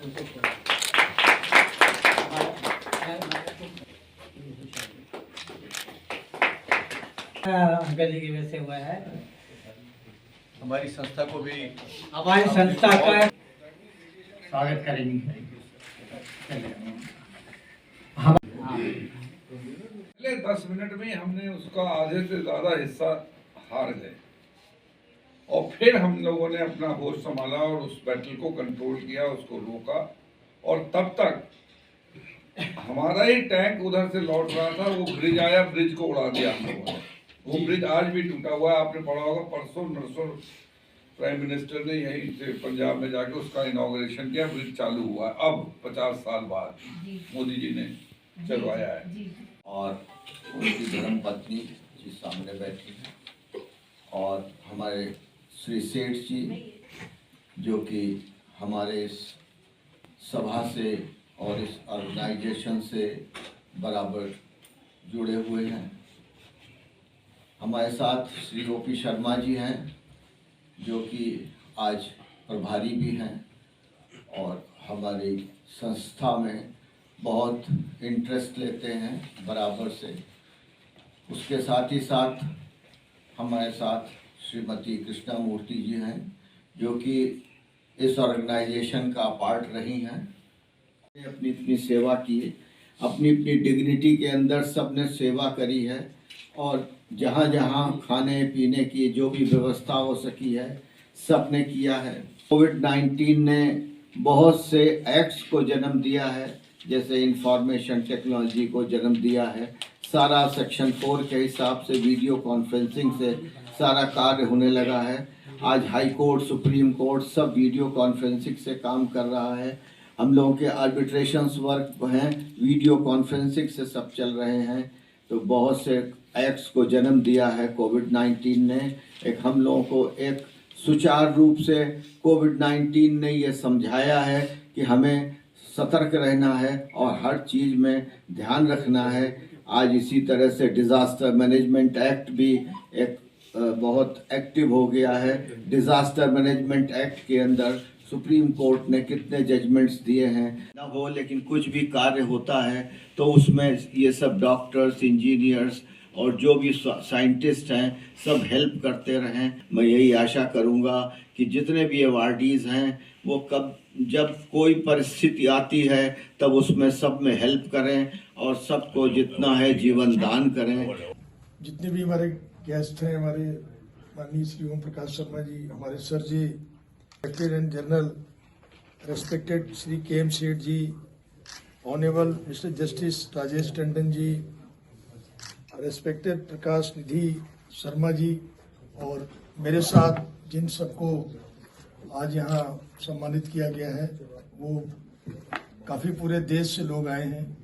Uncle जी की वजह से हुआ है। हमारी संस्था को भी हमारी संस्था का स्वागत करेंगे। पहले 10 मिनट में हमने उसका आधे से ज्यादा हिस्सा हार गए और फिर हम लोगों ने अपना होश संभाला और उस बैटल को कंट्रोल किया, उसको रोका। और तब तक हमारा ही टैंक उधर से लौट रहा था, वो ब्रिज आया, ब्रिज को उड़ा दिया हम लोगों ने। वो ब्रिज आज भी टूटा हुआ है। आपने पढ़ा होगा, परसों नरसों प्राइम मिनिस्टर ने यहीं से पंजाब में जाके उसका इनॉग्रेशन किया, ब्रिज चालू हुआ है। अब 50 साल बाद मोदी जी ने चलवाया है। और उनकी धर्म पत्नी जी सामने बैठी हैं और हमारे श्री सेठ जी जो कि हमारे इस सभा से और इस ऑर्गेनाइजेशन से बराबर जुड़े हुए हैं। हमारे साथ श्री ओपी शर्मा जी हैं जो कि आज प्रभारी भी हैं और हमारी संस्था में बहुत इंटरेस्ट लेते हैं बराबर से। उसके साथ ही साथ हमारे साथ श्रीमती कृष्णा मूर्ति जी हैं जो कि इस ऑर्गेनाइजेशन का पार्ट रही हैं। अपनी अपनी सेवा की, अपनी अपनी डिग्निटी के अंदर सबने सेवा करी है और जहाँ जहाँ खाने पीने की जो भी व्यवस्था हो सकी है सबने किया है। कोविड-19 ने बहुत से एक्ट्स को जन्म दिया है, जैसे इंफॉर्मेशन टेक्नोलॉजी को जन्म दिया है। सारा सेक्शन 4 के हिसाब से वीडियो कॉन्फ्रेंसिंग से सारा कार्य होने लगा है। आज हाई कोर्ट, सुप्रीम कोर्ट सब वीडियो कॉन्फ्रेंसिंग से काम कर रहा है। हम लोगों के आर्बिट्रेशंस वर्क हैं, वीडियो कॉन्फ्रेंसिंग से सब चल रहे हैं। तो बहुत से एक्ट्स को जन्म दिया है कोविड-19 ने। एक हम लोगों को एक सुचारू रूप से कोविड-19 ने ये समझाया है कि हमें सतर्क रहना है और हर चीज़ में ध्यान रखना है। आज इसी तरह से डिज़ास्टर मैनेजमेंट एक्ट भी एक बहुत एक्टिव हो गया है। डिज़ास्टर मैनेजमेंट एक्ट के अंदर सुप्रीम कोर्ट ने कितने जजमेंट्स दिए हैं ना हो, लेकिन कुछ भी कार्य होता है तो उसमें ये सब डॉक्टर्स, इंजीनियर्स और जो भी साइंटिस्ट हैं सब हेल्प करते रहें। मैं यही आशा करूँगा कि जितने भी अवार्डीज़ हैं वो जब कोई परिस्थिति आती है तब उसमें सब में हेल्प करें और सबको जितना है जीवन दान करें। जितने भी हमारे गेस्ट हैं, हमारे माननीय श्री ओम प्रकाश शर्मा जी, हमारे sir ji, secretary and general respected Shri K M. Seth ji, honourable mister justice Rajesh Tandon ji, respected Prakash Nidhi Sharma ji और मेरे साथ जिन सबको आज यहाँ सम्मानित किया गया है वो काफ़ी पूरे देश से लोग आए हैं।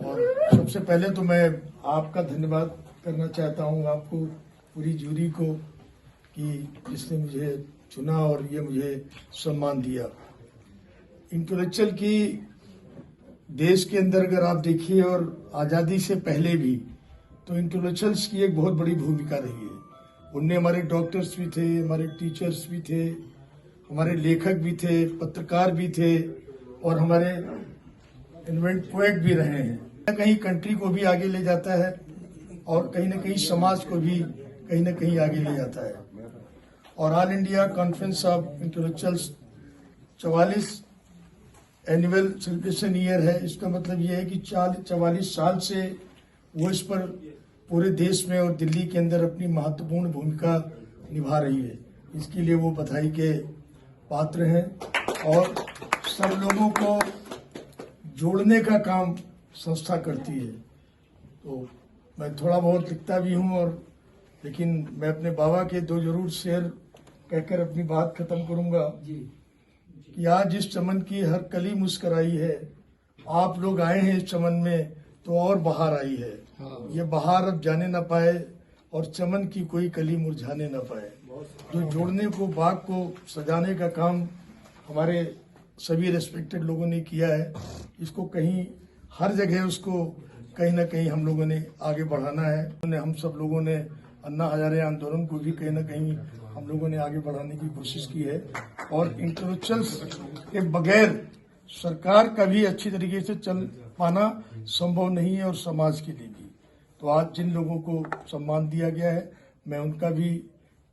और सबसे पहले तो मैं आपका धन्यवाद करना चाहता हूँ, आपको पूरी जूरी को, कि जिसने मुझे चुना और ये मुझे सम्मान दिया। इंटेलेक्चुअल की देश के अंदर अगर आप देखिए और आज़ादी से पहले भी तो इंटेलेक्चुअल्स की एक बहुत बड़ी भूमिका रही है। उनने हमारे डॉक्टर्स भी थे, हमारे टीचर्स भी थे, हमारे लेखक भी थे, पत्रकार भी थे और हमारे इन्वेंट पोएट भी रहे हैं। कहीं कंट्री को भी आगे ले जाता है और कहीं न कहीं समाज को भी कहीं न कहीं आगे ले जाता है। और all India conference of intellectuals 44 annual celebration year है। इसका मतलब ये है कि 44 साल से वो इस पर पूरे देश में और दिल्ली के अंदर अपनी महत्वपूर्ण भूमिका निभा रही है। इसके लिए वो बधाई के पात्र हैं और सब लोगों को जोड़ने का काम संस्था करती है। तो मैं थोड़ा बहुत लिखता भी हूँ और लेकिन मैं अपने बाबा के 2 जरूर शेर कहकर अपनी बात खत्म करूंगा कि आज इस चमन की हर कली मुस्कराई है, आप लोग आए हैं इस चमन में तो और बहार आई है। ये बहार अब जाने न पाए और चमन की कोई कली मुरझाने न पाए। जो जोड़ने को, बाग को सजाने का काम हमारे सभी रेस्पेक्टेड लोगों ने किया है, इसको कहीं हर जगह उसको कहीं ना कहीं हम लोगों ने आगे बढ़ाना है। हम सब लोगों ने अन्ना हजारे आंदोलन को भी कहीं ना कहीं हम लोगों ने आगे बढ़ाने की कोशिश की है और इंटेलेक्चुअल्स के बगैर सरकार का भी अच्छी तरीके से चल पाना संभव नहीं है और समाज के लिए भी। तो आज जिन लोगों को सम्मान दिया गया है, मैं उनका भी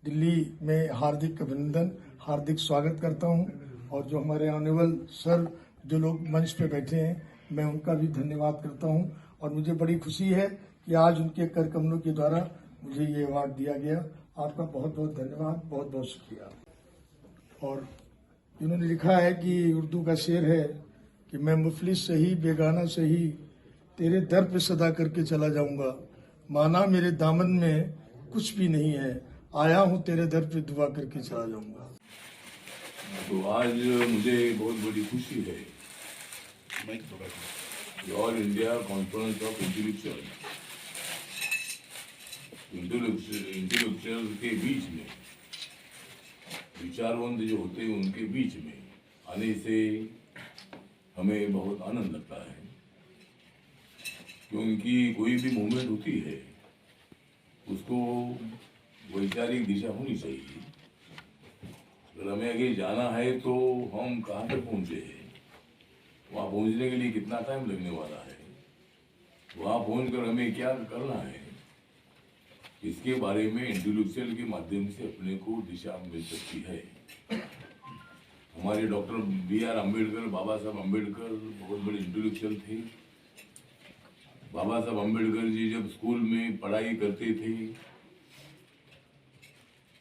दिल्ली में हार्दिक अभिनंदन, हार्दिक स्वागत करता हूं। और जो हमारे ऑनरेबल सर जो लोग मंच पे बैठे हैं, मैं उनका भी धन्यवाद करता हूं। और मुझे बड़ी खुशी है कि आज उनके कर कमलों के द्वारा मुझे ये अवार्ड दिया गया। आपका बहुत बहुत धन्यवाद, बहुत बहुत शुक्रिया। और इन्होंने लिखा है कि उर्दू का शेर है कि मैं मुफलिस सही बेगाना सही तेरे दर पे सदा करके चला जाऊंगा, माना मेरे दामन में कुछ भी नहीं है, आया हूं तेरे दर पे दुआ करके चला जाऊंगा। तो आज मुझे बहुत बड़ी खुशी है कि all India conference of intellectual के बीच में, विचारवंत जो होते हैं उनके बीच में आने से हमें बहुत आनंद लगता है, क्योंकि कोई भी मूवमेंट होती है उसको वैचारिक दिशा होनी चाहिए। अगर हमें आगे जाना है तो हम कहाँ तक पहुँचे हैं, वहाँ पहुँचने के लिए कितना टाइम लगने वाला है, वहाँ पहुँचकर हमें क्या करना है, इसके बारे में इंटेलेक्चुअल के माध्यम से अपने को दिशा मिल सकती है। हमारे डॉक्टर B.R. अम्बेडकर, बाबा साहब अम्बेडकर बहुत बड़े इंटेलेक्चुअल थे। बाबा साहब अम्बेडकर जी जब स्कूल में पढ़ाई करते थे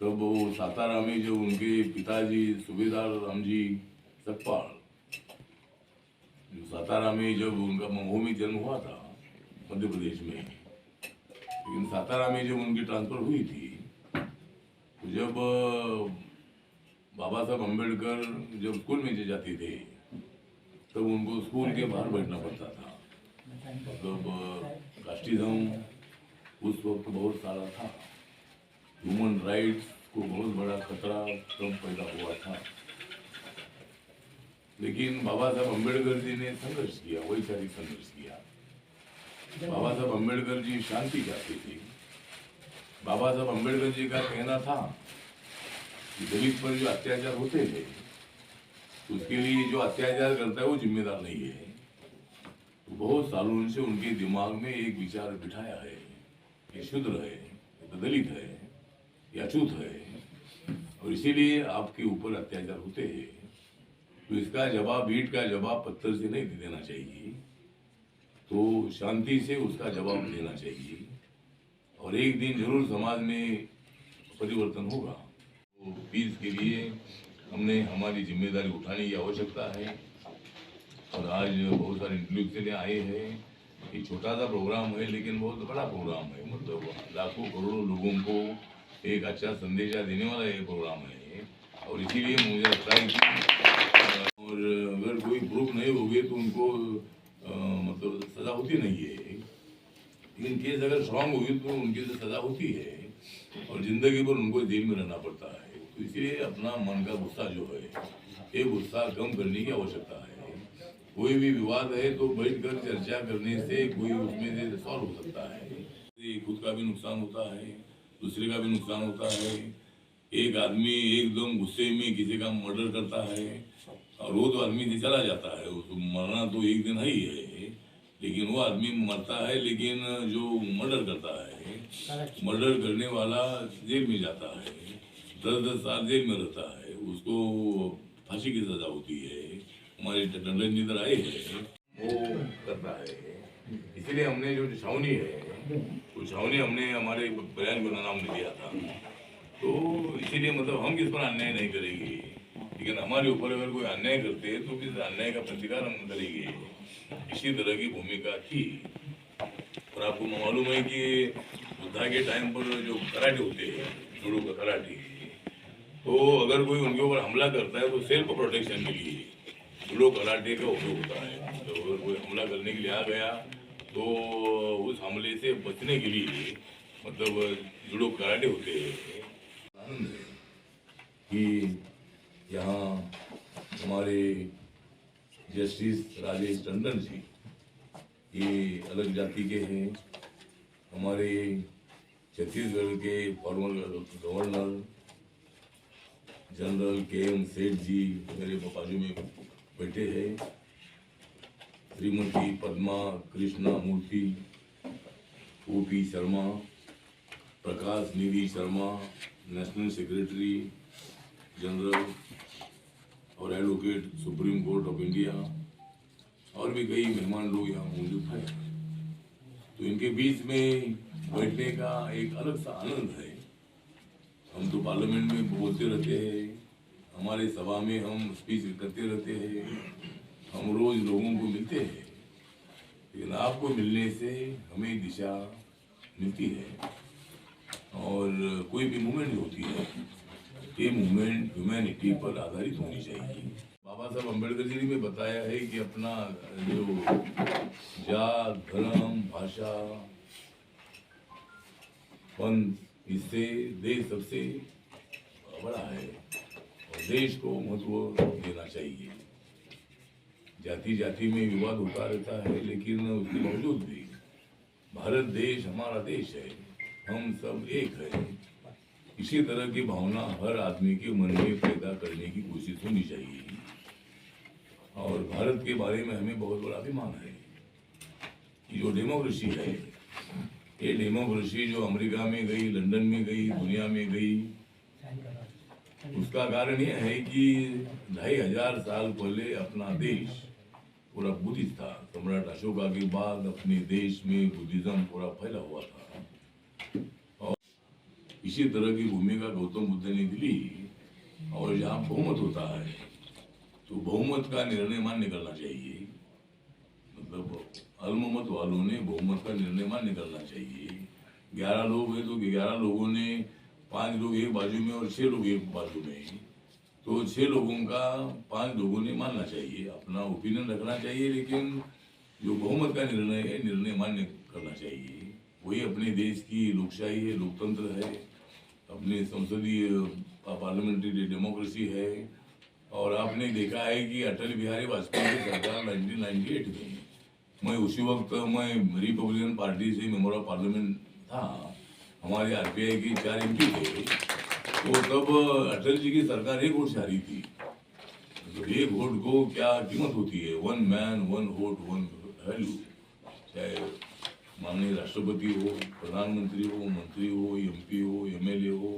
तब वो सातारा में जब उनके पिताजी सूबेदार रामजी सकपाल, जो सातारा में जब उनका ममहो में जन्म हुआ था मध्य प्रदेश में, लेकिन सातारा में जब उनकी ट्रांसफर हुई थी तो जब बाबा साहब अम्बेडकर जब स्कूल में जाते थे तब उनको स्कूल के बाहर बैठना पड़ता था। मतलब कास्टिज्म उस वक्त बहुत सारा था, ह्यूमन राइट्स को बहुत बड़ा खतरा तब पैदा हुआ था। लेकिन बाबा साहब अम्बेडकर जी ने संघर्ष किया, वैचारिक संघर्ष किया। बाबा साहब अम्बेडकर जी शांति चाहते थे। बाबा साहब अम्बेडकर जी का कहना था कि दलित पर जो अत्याचार होते थे उसके लिए जो अत्याचार करता है वो जिम्मेदार नहीं है। तो बहुत सालों से उनके दिमाग में एक विचार बिठाया है, ये शूद्र है, ये दलित है, ये अछूत है और इसीलिए आपके ऊपर अत्याचार होते हैं। तो इसका जवाब, ईंट का जवाब पत्थर से नहीं देना चाहिए, तो शांति से उसका जवाब देना चाहिए और एक दिन जरूर समाज में परिवर्तन होगा। तो पीस के लिए हमने हमारी जिम्मेदारी उठाने की आवश्यकता है और आज बहुत सारे इंटेलेक्चुअल आए हैं। ये छोटा सा प्रोग्राम है लेकिन बहुत बड़ा प्रोग्राम है, मतलब लाखों करोड़ों लोगों को एक अच्छा संदेशा देने वाला ये प्रोग्राम है और इसीलिए मुझे लगता है कि और अगर कोई प्रूफ नहीं होगे तो उनको मतलब सजा होती नहीं है, लेकिन केस अगर स्ट्रांग होगी तो उनकी सजा होती है और जिंदगी भर उनको जेल में रहना पड़ता है। तो इसलिए अपना मन का गुस्सा जो है ये गुस्सा कम करने की आवश्यकता है। कोई भी विवाद है तो बैठकर चर्चा करने से कोई उसमें से सॉल्व हो सकता है। खुद का भी नुकसान होता है, दूसरे का भी नुकसान होता है। एक आदमी एकदम गुस्से में किसी का मर्डर करता है और वो तो आदमी से चला जाता है, उसको मरना तो एक दिन ही है, लेकिन वो आदमी मरता है, लेकिन जो मर्डर करता है, मर्डर करने वाला जेल में जाता है, 10-10 साल जेल में रहता है, उसको फांसी की सजा होती है। हमारे टंडन जी इधर आए हैं, वो करता है। इसीलिए हमने जो छावनी है वो छावनी हमने हमारे बयान को नाम दिया था। तो इसीलिए मतलब हम किस पर अन्याय नहीं करेंगे, लेकिन हमारे ऊपर अगर कोई अन्याय करते हैं तो किस अन्याय का प्रतिकार हम करेंगे। इसी तरह की भूमिका थी। और आपको मालूम है कि बुद्धा के टाइम पर जो कराटे होते हैं, जुडो का कराटे, तो अगर कोई उनके ऊपर हमला करता है तो सेल्फ प्रोटेक्शन के लिए जुडो कराटे का उपयोग होता है। तो अगर कोई हमला करने के लिए आ गया तो उस हमले से बचने के लिए मतलब जुडो कराटे होते हैं। आनंद है कि यहाँ हमारे जस्टिस राजेश टंडन जी ये अलग जाति के हैं, हमारे छत्तीसगढ़ के फॉर्मर गवर्नर जनरल KM सेठ जी मेरे बाजू में बैठे हैं श्रीमती पद्मा कृष्णा मूर्ति, ओपी शर्मा, प्रकाश Nidhi Sharma, national secretary general और advocate supreme court of India, और भी कई मेहमान लोग यहाँ मौजूद हैं। तो इनके बीच में बैठने का एक अलग सा आनंद है। हम तो पार्लियामेंट में बोलते रहते हैं, हमारे सभा में हम स्पीच करते रहते हैं, हम रोज लोगों को मिलते हैं, लेकिन आपको मिलने से हमें दिशा मिलती है। और कोई भी मूवमेंट होती है, ये मूवमेंट ह्यूमैनिटी पर आधारित होनी चाहिए। बाबा साहब अम्बेडकर जी ने बताया है कि अपना जो जात, धर्म, भाषा, पंथ, इससे देश सबसे बड़ा है और देश को महत्व देना चाहिए। जाति जाति में विवाद होता रहता है, लेकिन उसके बावजूद भी भारत देश हमारा देश है, हम सब एक है। इसी तरह की भावना हर आदमी के मन में पैदा करने की कोशिश होनी चाहिए। और भारत के बारे में हमें बहुत बड़ा अभिमान है कि जो डेमोक्रेसी है, ये डेमोक्रेसी जो अमेरिका में गई, लंदन में गई, दुनिया में गई, उसका कारण यह है कि 2500 साल पहले अपना देश पूरा बुद्धिस्ट था। सम्राट अशोका के बाद अपने देश में बुद्धिज्म पूरा फैला हुआ था और इसी तरह की भूमिका गौतम बुद्ध ने ली। और जहाँ बहुमत होता है तो बहुमत का निर्णय मान्य करना चाहिए, मतलब अल्पमत वालों ने बहुमत का निर्णय मान्य करना चाहिए। 11 लोग हैं तो 11 लोगों ने, 5 लोग एक बाजू में और 6 लोग एक बाजू में, तो 6 लोगों का 5 लोगों ने मानना चाहिए, अपना ओपिनियन रखना चाहिए, लेकिन जो बहुमत का निर्णय है, निर्णय मान्य करना चाहिए। वही अपने देश की लोकशाही है, लोकतंत्र है, अपने संसदीय पार्लियामेंट्री डेमोक्रेसी है। और आपने देखा है कि अटल बिहारी वाजपेयी की सरकार 1998 में, मैं उसी वक्त मैं रिपब्लिकन पार्टी से मेंबर ऑफ पार्लियामेंट था, हमारे आरपीआई की 4 MP थे, तो तब अटल जी की सरकार 1 वोट से हारी थी। तो 1 वोट को क्या कीमत होती है, 1 मैन 1 वोट 1 वैल्यू। चाहे माननीय राष्ट्रपति हो, प्रधानमंत्री हो, मंत्री हो, MP हो, MLA हो,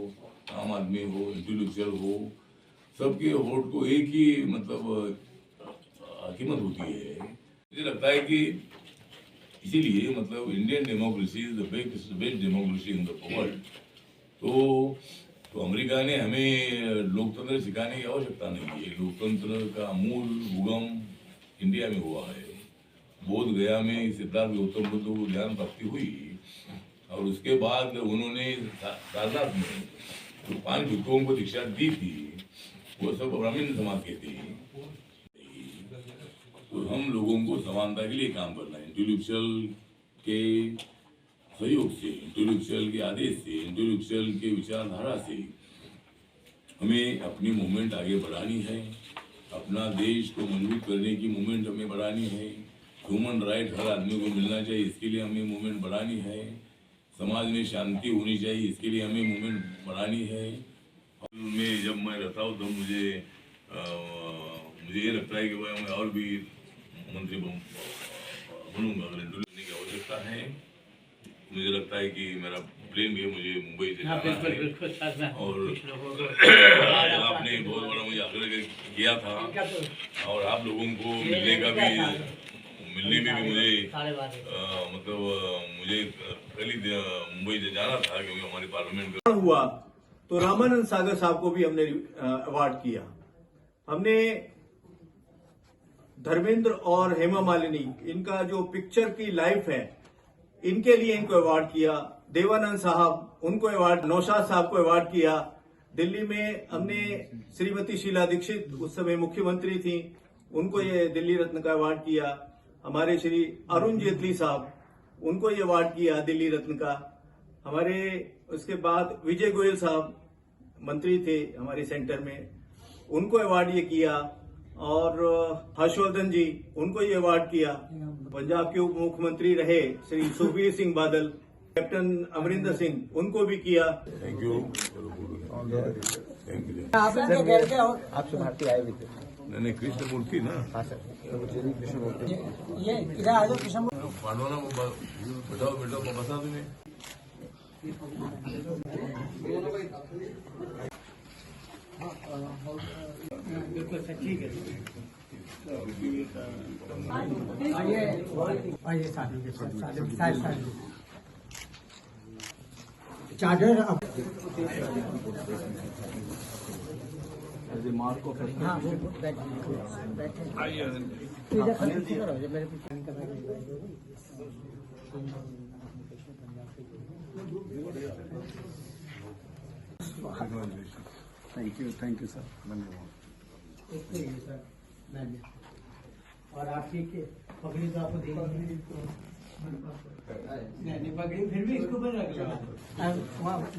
आम आदमी हो, इंटेलेक्चुअल हो, सबके वोट को एक ही मतलब कीमत होती है। मुझे लगता है कि इसीलिए मतलब Indian democracy is the best democracy in the world. तो अमेरिका ने हमें लोकतंत्र सिखाने की आवश्यकता नहीं है। लोकतंत्र का मूल उगम इंडिया में हुआ है। बोध गया में सिद्धार्थ गौतम बुद्ध को ज्ञान प्राप्ति हुई और उसके बाद उन्होंने सारनाथ में जो 5 भिक्षुओं को दीक्षा दी थी, वो सब ब्राह्मण समाज के थे। तो हम लोगों को समानता के लिए काम करना है, इंटेलेक्चुअल के सहयोग से, इंटेलेक्चुअल के आदेश से, इंटेलेक्चुअल के विचारधारा से हमें अपनी मूवमेंट आगे बढ़ानी है। अपना देश को मजबूत करने की मूवमेंट हमें बढ़ानी है। ह्यूमन राइट हर आदमी को मिलना चाहिए, इसके लिए हमें मूवमेंट बढ़ानी है। समाज में शांति होनी चाहिए, इसके लिए हमें मूवमेंट बढ़ानी है। में जब मैं रहता हूँ तो मुझे ये लगता है कि मैं और भी मंत्री बनूंगा अगर इंटरव्यू करने की आवश्यकता है। मुझे लगता है कि मेरा प्लेन भी मुझे मुंबई से जाना है और आपने बहुत बड़ा मुझे आग्रह किया था और आप लोगों को मिलने में भी मुझे मतलब मुझे कल ही मुंबई से जाना था क्योंकि हमारी पार्लियामेंट हुआ तो रामानंद सागर साहब को भी हमने अवार्ड किया। हमने धर्मेंद्र और हेमा मालिनी, इनका जो पिक्चर की लाइफ है, इनके लिए इनको अवार्ड किया। देवानंद साहब, उनको अवार्ड, नौशाद साहब को अवार्ड किया। दिल्ली में हमने श्रीमती शीला दीक्षित उस समय मुख्यमंत्री थी, उनको ये दिल्ली रत्न का अवार्ड किया। हमारे श्री अरुण जेटली साहब, उनको ये अवार्ड किया दिल्ली रत्न का। हमारे उसके बाद विजय गोयल साहब मंत्री थे हमारे सेंटर में, उनको अवार्ड ये किया। और हर्षवर्धन जी, उनको ये अवार्ड किया। पंजाब के उप मुख्यमंत्री रहे श्री सुखबीर सिंह बादल, कैप्टन अमरिंदर सिंह, उनको भी किया। Thank you. आपसे भारतीय आए भी थे। नहीं कृष्ण मूर्ति ना ये इधर आ जाओ कृष्ण। पांडवाना बैठाओ बैठाओ बसा तुम्हें बिल्कुल ठीक है। आइए साधु के साथ साधु चादर अब हाँ वो बैठे इधर खड़े हो जाओ मेरे पीछे थैंक यू सर, धन्यवाद। सर धन्यवाद। और आपकी पगड़ी तो आपको देनी नहीं पगड़ी फिर भी इसको ऊपर रख लो।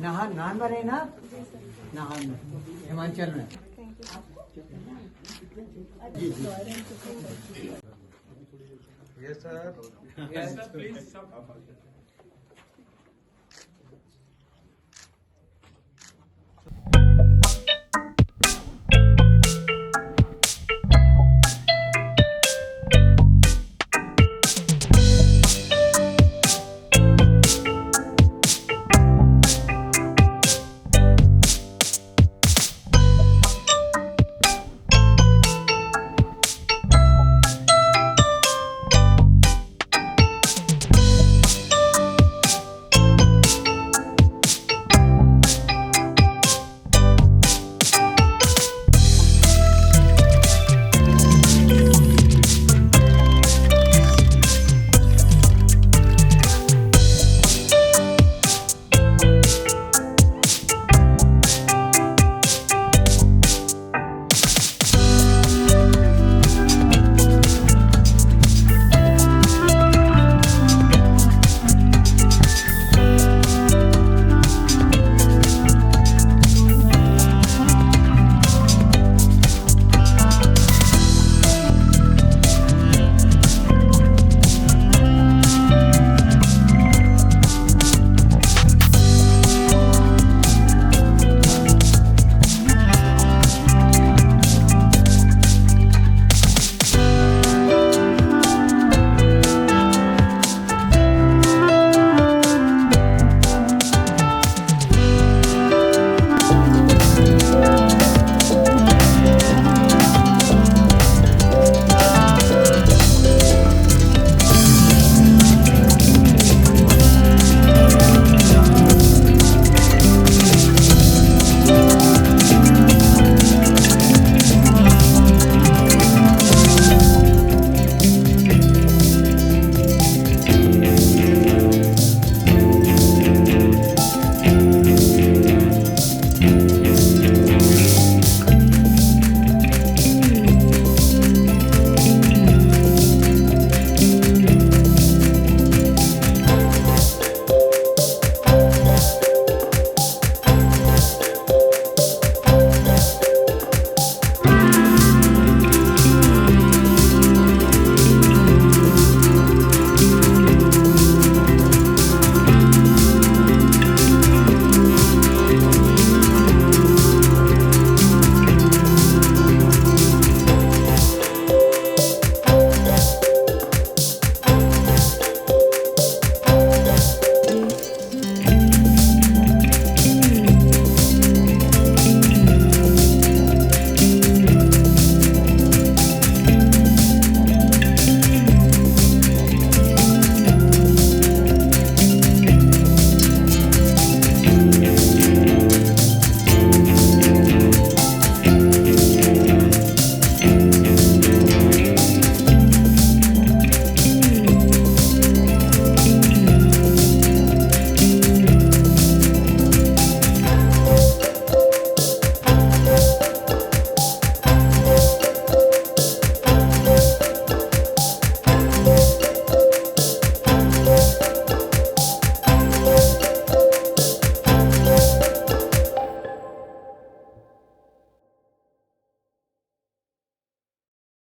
नान में रहे ना नान में हिमाचल में। ये सर प्लीज